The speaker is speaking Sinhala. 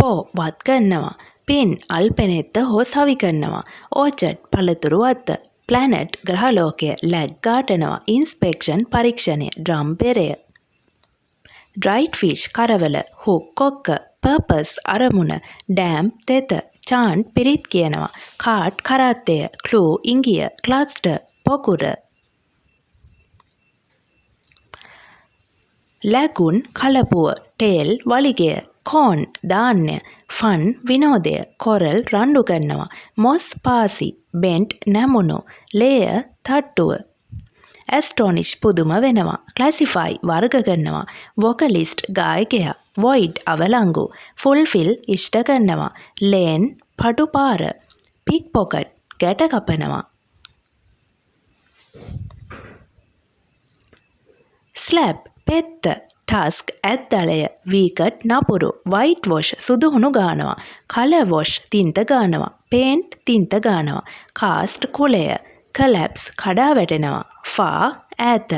පෝ වත් කරනවා. පින් අල්පෙනෙත්ත හෝ සවි කරනවා. ඕචඩ් පළතුරු වත්ත. Planet ග්‍රහලෝකය lag ගාටනවා. Inspection පරීක්ෂණය drum බෙරය. ඩ්‍රයිට් fish කරවල. Hook කොක්ක. පර්පස් අරමුණ. ඩෑම් තෙත. චාන්ට් පිරිත් කියනවා. කාට් කරත්තය. ක්ලූ ඉංගිය. ක්ලස්ටර් පොකුර. ලැගුන් කලපුව. ටේල් වලිගය. කෝන් ධාන්‍ය. ෆන් විනෝදය. කොරල් රණ්ඩු කරනවා. මොස් පාසි. බෙන්ට් නැමුණු. ලේය තට්ටුව. ඇස්ටෝනිෂ් පුදුම වෙනවා. ක්ලැසිෆයි වර්ග කරනවා. වොකලිස්ට් ගායකයා. වොයිඩ් අවලංගු. ෆුල්ෆිල් ඉෂ්ට කරනවා. ලේන් පටුපාර. පික් පොකට් ගැට කපනවා. ස්ලැබ් පෙත්ත. ටස්ක් ඇත්දලය. වීකට් නපුරු. වයිට් වොෂ් සුදුහුණු ගානවා. කල වොෂ් තින්ත ගානවා. පේන්ට් තින්ත ගානවා. කාස්ට් කුලය. කලැප්ස් කඩා වැටෙනවා. ෆා ඈත.